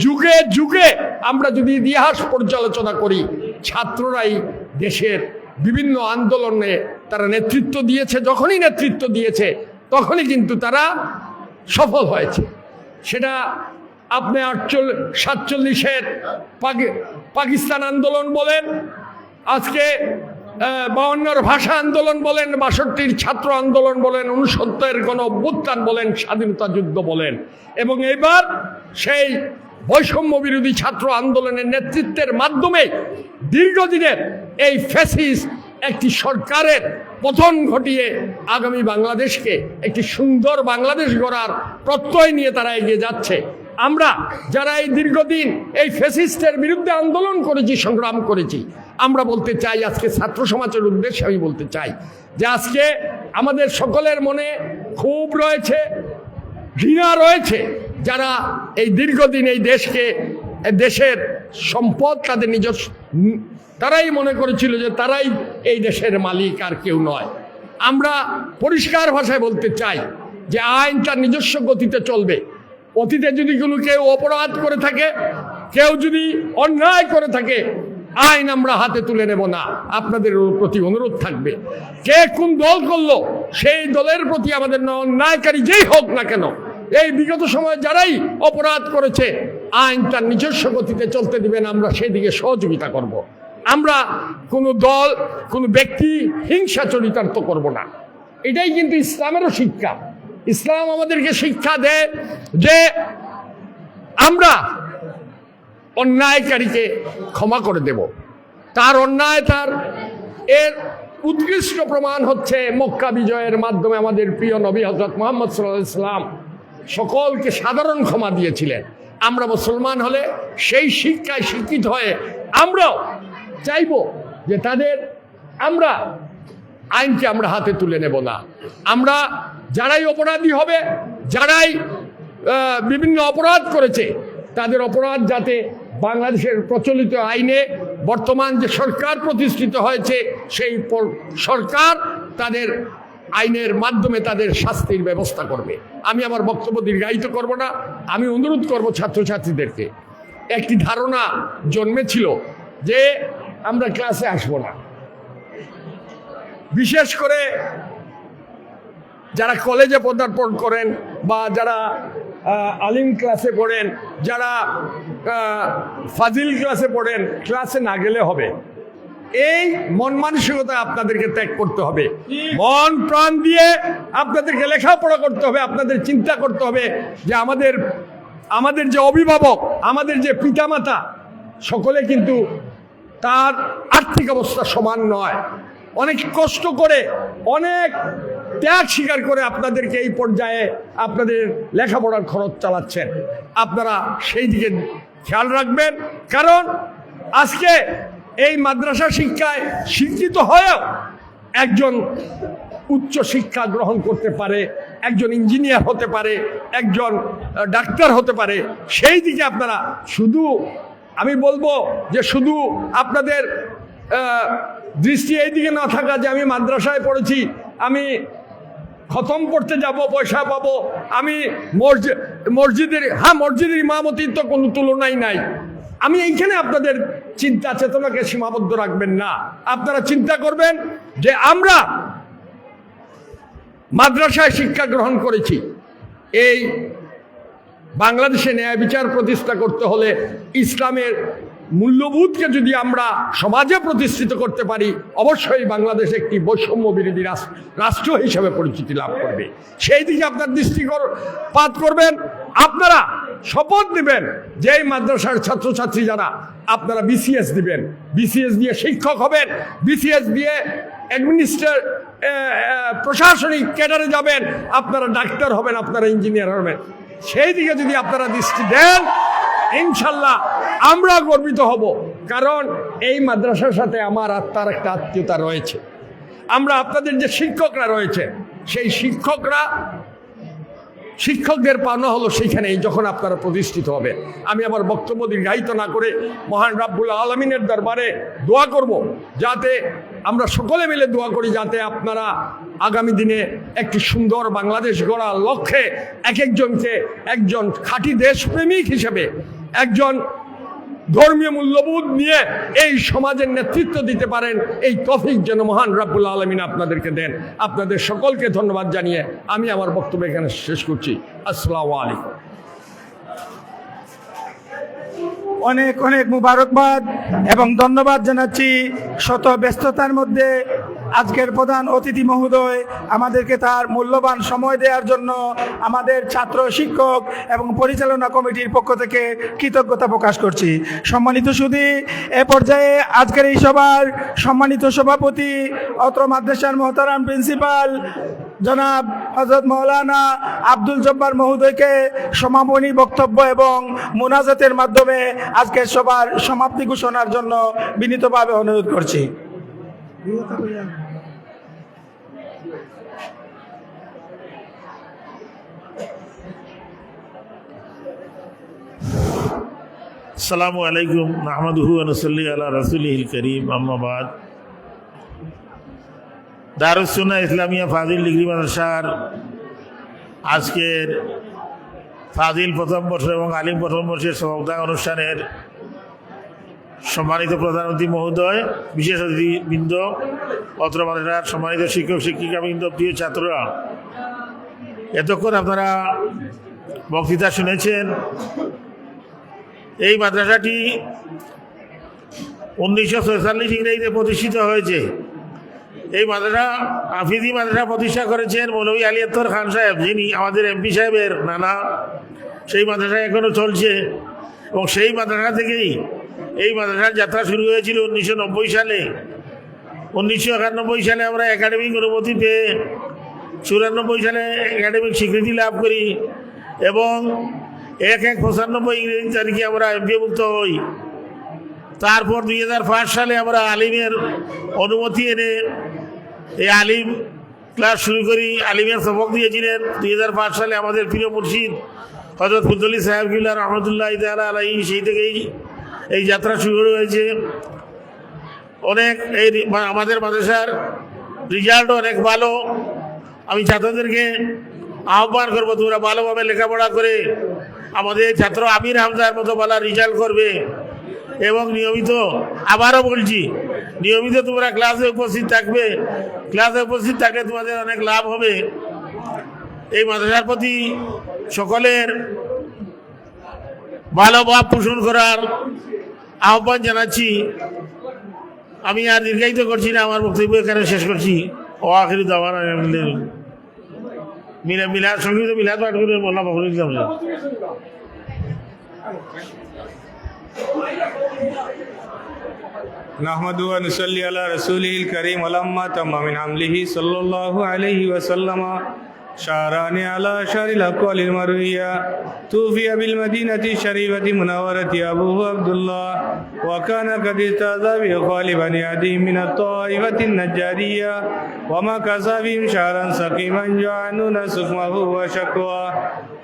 যুগে যুগে আমরা যদি ইতিহাস পর্যালোচনা করি, ছাত্ররাই দেশের বিভিন্ন আন্দোলনে তারা নেতৃত্ব দিয়েছে। যখনই নেতৃত্ব দিয়েছে তখনই কিন্তু তারা সফল হয়েছে। সেটা আপনি 47-এর পাকিস্তান আন্দোলন বলেন, আজকে 52-র ভাষা আন্দোলন বলেন, 62-র ছাত্র আন্দোলন বলেন, 69-এর গণ-অভ্যুত্থান বলেন, স্বাধীনতা যুদ্ধ বলেন, এবং এবার সেই বৈষম্য বিরোধী ছাত্র আন্দোলনের নেতৃত্বের মাধ্যমে দীর্ঘদিনের এই ফ্যাসিস্ট একটি সরকারের পতন ঘটিয়ে আগামী বাংলাদেশকে একটি সুন্দর বাংলাদেশ গড়ার প্রত্যয় নিয়ে তারা এগিয়ে যাচ্ছে। আমরা যারা এই দীর্ঘদিন এই ফ্যাসিস্টের বিরুদ্ধে আন্দোলন করেছি, সংগ্রাম করেছি, আমরা বলতে চাই, আজকে ছাত্র সমাজের উদ্দেশ্যে আমি বলতে চাই যে আজকে আমাদের সকলের মনে ক্ষোভ রয়েছে, ঘৃণা রয়েছে, যারা এই দীর্ঘদিন এই দেশকে দেশের সম্পদ তাদের নিজস্ব, তারাই মনে করেছিল যে তারাই এই দেশের মালিক আর কেউ নয়। আমরা পরিষ্কার ভাষায় বলতে চাই যে আইন তার নিজস্ব গতিতে চলবে। অতীতে যদি কোনো কেউ অপরাধ করে থাকে, কেউ যদি অন্যায় করে থাকে, আইন আমরা হাতে তুলে নেব না। আপনাদের প্রতি অনুরোধ থাকবে, কে কোন দল করলো সেই দলের প্রতি আমাদের অন্যায়কারী যেই হোক না কেন, এই বিগত সময়ে যারাই অপরাধ করেছে আইন তার নিজস্ব গতিতে চলতে দিবেন, আমরা সেদিকে সহযোগিতা করব। আমরা কোনো দল, কোনো ব্যক্তি হিংসা চরিতার্থ করব না। এটাই কিন্তু ইসলামেরও শিক্ষা। ইসলাম আমাদেরকে শিক্ষা দেয় যে আমরা অন্যায়কারীকে ক্ষমা করে দেব। তার অন্যায়, তার এর উৎকৃষ্ট প্রমাণ হচ্ছে মক্কা বিজয়ের মাধ্যমে আমাদের প্রিয় নবী হযরত মুহাম্মদ সাল্লাল্লাহু আলাইহি ওয়াসাল্লাম সকলকে সাধারণ ক্ষমা দিয়েছিলেন। আমরা মুসলমান হলে সেই শিক্ষায় শিক্ষিত হয়ে আমরাও চাইব যে আমরা আইনকে আমরা হাতে তুলে নেব না। আমরা যারাই অপরাধী হবে, যারাই বিভিন্ন অপরাধ করেছে, তাদের অপরাধ যাতে বাংলাদেশের প্রচলিত আইনে বর্তমান যে সরকার প্রতিষ্ঠিত হয়েছে সেই সরকার তাদের আইনের মাধ্যমে তাদের শাস্তির ব্যবস্থা করবে। আমি আমার বক্তব্য দীর্ঘায়িত করব না। আমি অনুরোধ করব ছাত্রছাত্রীদেরকে, একটি ধারণা জন্মেছিল যে আমরা ক্লাসে আসব না, বিশেষ করে যারা কলেজে পদার্পণ করেন বা যারা আলিম ক্লাসে পড়েন, যারা ফাজিল ক্লাসে পড়েন, ক্লাসে না গেলে হবে। এই মন মানসিকতা আপনাদেরকে ত্যাগ করতে হবে। মন প্রাণ দিয়ে আপনাদেরকে লেখাপড়া করতে হবে। আপনাদের চিন্তা করতে হবে যে আমাদের যে অভিভাবক, আমাদের যে পিতামাতা, সকলে কিন্তু তার আর্থিক অবস্থা সমান নয়। অনেক কষ্ট করে, অনেক ত্যাগ স্বীকার করে আপনাদেরকে এই পর্যায়ে আপনাদের লেখাপড়ার খরচ চালাচ্ছেন। আপনারা সেই দিকে খেয়াল রাখবেন, কারণ আজকে এই মাদ্রাসা শিক্ষায় শিক্ষিত হয়েও একজন উচ্চ শিক্ষা গ্রহণ করতে পারে, একজন ইঞ্জিনিয়ার হতে পারে, একজন ডাক্তার হতে পারে। সেই দিকে আপনারা শুধু, আমি বলবো যে শুধু আপনাদের দৃষ্টি এই দিকে না থাকা যে আমি মাদ্রাসায় পড়েছি, আমি খতম পড়তে যাব, পয়সা পাবো, আমি মসজিদের ইমামতির তো কোনো তুলনাই নাই। আমি এইখানে আপনাদের চিন্তা চেতনাকে সীমাবদ্ধ রাখবেন না। আপনারা চিন্তা করবেন যে আমরা মাদ্রাসায় শিক্ষা গ্রহণ করেছি, এই বাংলাদেশে ন্যায় বিচার প্রতিষ্ঠা করতে হলে ইসলামের মূল্যবোধকে যদি আমরা সমাজে প্রতিষ্ঠিত করতে পারি, অবশ্যই বাংলাদেশ একটি বৈষম্য বিরোধী রাষ্ট্র হিসেবে পরিচিতি লাভ করবে। সেই দিকে আপনার দৃষ্টিপাত করবেন। আপনারা শপথ দিবেন যে এই মাদ্রাসার ছাত্রছাত্রী যারা, আপনারা বিসিএস দিবেন, বিসিএস দিয়ে শিক্ষক হবেন, বিসিএস দিয়ে প্রশাসনিক ক্যাডারে যাবেন, আপনারা ডাক্তার হবেন, আপনারা ইঞ্জিনিয়ার হবেন। সেই দিকে যদি আপনারা দৃষ্টি দেন, ইনশাল্লাহ আমরা গর্বিত হব। কারণ এই মাদ্রাসার সাথে আমার আত্মার একটা আত্মীয়তা রয়েছে। আমরা আপনাদের যে শিক্ষকরা রয়েছে, সেই শিক্ষকদের পাওনা হলো সেইখানেই যখন আপনারা প্রতিষ্ঠিত হবে। আমি আমার বক্তব্য দীর্ঘায়িত না করে মহান রাব্বুল আলামিনের দরবারে দোয়া করব, যাতে আমরা সকলে মিলে দোয়া করি, যাতে আপনারা আগামী দিনে একটি সুন্দর বাংলাদেশ গড়ার লক্ষ্যে একজনকে একজন খাঁটি দেশপ্রেমিক হিসেবে, একজন ধর্মীয় মূল্যবোধ নিয়ে এই সমাজের নেতৃত্ব দিতে পারেন। এই তৌফিক যেন মহান রাব্বুল আলামিন আপনাদেরকে দেন। আপনাদের সকলকে ধন্যবাদ জানিয়ে আমি আমার বক্তব্য এখানে শেষ করছি। আসসালামু আলাইকুম। অনেক অনেক মুবারকবাদ এবং ধন্যবাদ জানাচ্ছি। শত ব্যস্ততার মধ্যে আজকের প্রধান অতিথি মহোদয় আমাদেরকে তার মূল্যবান সময় দেওয়ার জন্য আমাদের ছাত্র, শিক্ষক এবং পরিচালনা কমিটির পক্ষ থেকে কৃতজ্ঞতা প্রকাশ করছি। সম্মানিত সুধী, এ পর্যায়ে আজকের এই সভার সম্মানিত সভাপতি, অত্র মাদ্রাসার মহতারাম প্রিন্সিপাল জনাব হযরত মাওলানা আব্দুল জব্বার মহোদয়কে সমাপনী বক্তব্য এবং মুনাজাতের মাধ্যমে আজকের সভার সমাপ্তি ঘোষণার জন্য বিনীতভাবে অনুরোধ করছি। আসসালামু আলাইকুম নাহমাদুহু ওয়া নুসাল্লি আলা রাসূলিহিল কারীম আম্মা বাদ। দারুস সুন্নাহ ইসলামিয়া ফাজিল ডিগ্রি মাদ্রাসার আজকের ফাজিল প্রথম বর্ষ এবং আলিম প্রথম বর্ষের সমাপন অনুষ্ঠানের সম্মানিত প্রধানমন্ত্রী মহোদয়, বিশেষ অতিথিবৃন্দ, অত্র মাদ্রাসার সম্মানিত শিক্ষক শিক্ষিকাবৃন্দ, প্রিয় ছাত্ররা, এতক্ষণ আপনারা বক্তৃতা শুনেছেন। এই মাদ্রাসাটি 1946 ইংরেজিতে প্রতিষ্ঠিত হয়েছে। এই মাদ্রাসা হাফিজি মাদ্রাসা প্রতিষ্ঠা করেছেন মৌলভী আলী আত্তর খান সাহেব, যিনি আমাদের এমপি সাহেবের নানা। সেই মাদ্রাসা এখনও চলছে এবং সেই মাদ্রাসা থেকেই এই মাদ্রাসার যাত্রা শুরু হয়েছিল 1990 সালে। 1991 সালে আমরা একাডেমিক অনুমতি পেয়ে 94 সালে একাডেমিক স্বীকৃতি লাভ করি এবং 1/1/95 ইংরেজি তারিখে আমরা এমপিভুক্ত হই। তারপর 2005 সালে আমরা আলিমের অনুমতি এনে এই আলিম ক্লাস শুরু করি। আলিমের সবক দিয়েছিলেন 2005 সালে আমাদের প্রিয় মুর্শিদ হযরত ফুদ্দুলী সাহেব কিবলা রহমতুল্লাহ তাআলা আলাইহি। সেই থেকেই এই যাত্রা শুরু হয়েছে। অনেক এই আমাদের মাদ্রাসার রেজাল্টও অনেক ভালো। আমি ছাত্রদেরকে আহ্বান করবো, তোমরা ভালোভাবে লেখাপড়া করে আমাদের ছাত্র আমির হামজার মতো ভালো রেজাল্ট করবে এবং নিয়মিত, আবারও বলছি, নিয়মিত তোমরা ক্লাসে উপস্থিত থাকবে। ক্লাসে উপস্থিত থাকলে তোমাদের অনেক লাভ হবে। এই মাদ্রাসার প্রতি সকলের ভালো ভাব পোষণ করার আহ্বান জানাচ্ছি। আমি আর দীর্ঘায়িত করছি না, আমার বক্তব্য এখানে শেষ করছি। ও আখির দাওয়ানা মিলাদ সংগীত মিলাদ পাঠ করে মোল্লা ফখরুল ইসলাম। নাহমাদুহু ওয়া নুসাল্লি আলা রাসূলিহিল কারীম ওয়ালাম্মা তাম্মা মিন হামলিহি সাল্লাল্লাহু আলাইহি ওয়া সাল্লামা شعران على شعر الأقوال المروية توفي بالمدينة الشريفة منورة أبوه عبد الله وكان قد استاذ بإخوال بني عدي من الطائفة النجارية ومكث بهم شهرا سقيما يعانون سقمه وشكواه.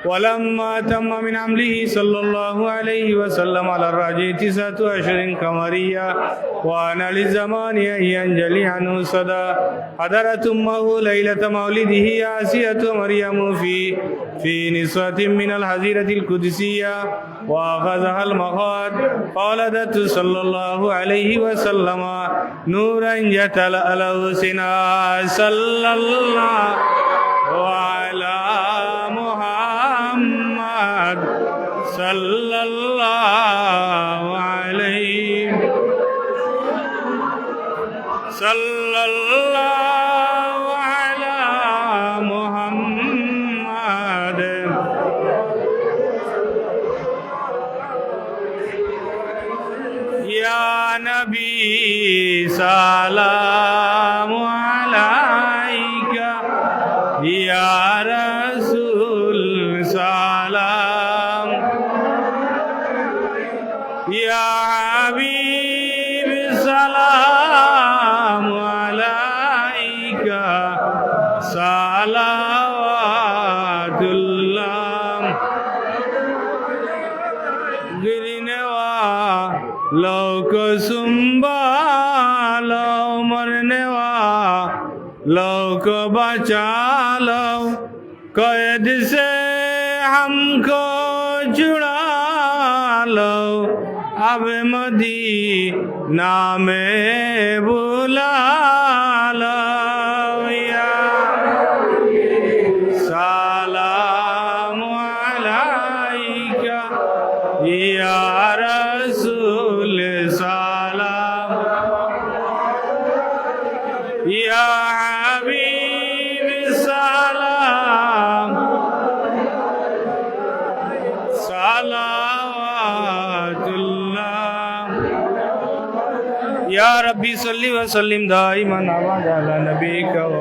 ولما تم من حمله صلى الله عليه وسلم على الراجع 9 أشهر قمرية وأنا للزمان أن ينجلي عنه صدى حضرت أمه ليلة مولده عاسية مريم في نسوة من الحزيرة القدسية وأخذها المخاض فولدت صلى الله عليه وسلم نورا يتلألأ سنا صلى الله على محمد صلى الله عليه صلى الله على محمد يا نبي سلام عليك يا رسول سلام يا حبيب سلام عليك صلوات الله गिरने वालों को संभालो मरने वालों को बचा लो कैद से हमको छुड़ा लो अब मदीना में बुला लो या सलाम अलैका या रसूल सलाम या हबीब सलाम सलावतुल्लाह या रब्बी सल्ली व सल्लिम दाइमन अबदा अला नबीका व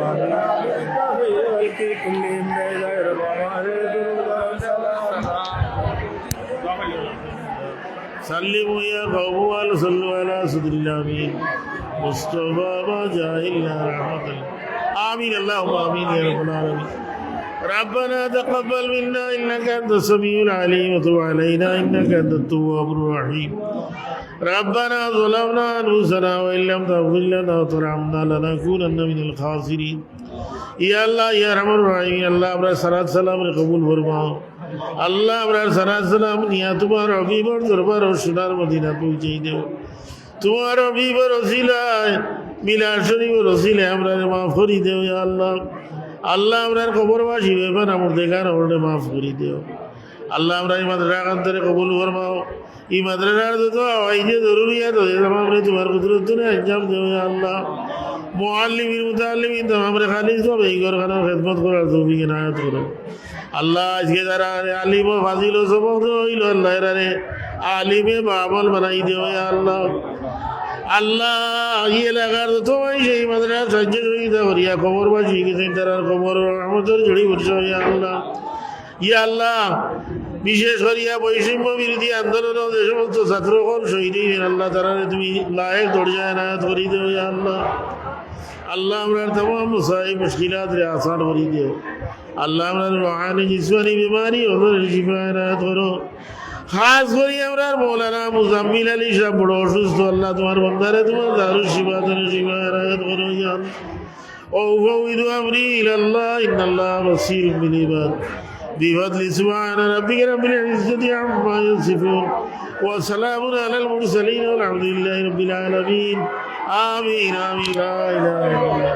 सल्लिमु या कौमु अल सल्लु अला सद्रिल आमीन मुस्तफा व जाहिलना रहमतल आमीन अल्लाहुम्मा आमीन या रब्बल आलमीन ربنا تقبل منا إنك أنت السميع العليم وتب علينا إنك أنت التواب الرحيم ربنا ظلمنا أنفسنا وإن لم تغفر لنا وترحمنا لنكونن من الخاسرين يا الله يا أرحم الراحمين الله أبرار صلاة سلام قبول فرماओ আল্লাহ আপনার সালাত সালাম নিয়া তোমার হবিবর দরবার ও সোনার মদিনা পৌঁছে দেও তোমার হবিবর ওসিলায় মিলাদ শরীফের ওসিলায় আমরা মাফ করে দেও ইয়া আল্লাহ আল্লাহ আপনার কবরবাসী ব্যাপার আমার দেখার ওরে মাফ করে দেও আল্লাহ আমরা এই মাদ্রাসা কান্তরে কবুল ফরমাও এই মাদ্রাসার তো এই যে জরুরিয়াত হয়ে আমরা তোমার কুদরত নে আঞ্জাম দেও ইয়া আল্লাহ মুআল্লিমিন মুতাআল্লিমিন আমরা খালি সব এই ঘরখানার খেদমত করার তৌফিক ইনায়াত করো আল্লাহ আজকে যারা আলিম ও ফাজিল ও সবক হইল আল্লাহ এরারে আলিমে বামল বানাই দেও ইয়া আল্লাহ আল্লাহ এই এলাকার তোমায় সেই মাদ্রাসা সাহায্য সহযোগিতা করিয়া কবরবাসী গেছেন তারা কবর রহমতের জড়ি পড়ছে ইয়া আল্লাহ ইয়া আল্লাহ বিশেষ করিয়া বৈষম্য বিরোধী আন্দোলন যে সমস্ত ছাত্রগণ শহীদ হইলেন আল্লাহ তারা তুমি লায়েক দরজায় এনায়েত করি দেও ইয়া আল্লাহ আল্লাহ আমরা तमाम মুসাইব মুশকিলাত রে আসান করি দেও আল্লাহ আমরা রুহানি জিসমানি বিমারি ওদের শিফা এনায়েত করো খাস করি আমরা মৌলানা মুজাম্মিল আলী সাহেব বড় অসুস্থ আল্লাহ তোমার বন্দারে তোমার দারুল শিফা দারুল শিফা এনায়েত করো ইয়া وأفوض أمري إلى الله إن الله بصير بالعباد بفضل سبحان ربك رب العزة عما يصفون وسلام على المرسلين والحمد لله رب العالمين آمين آمين لا إله إلا الله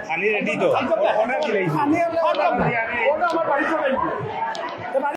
খালি রেডি তো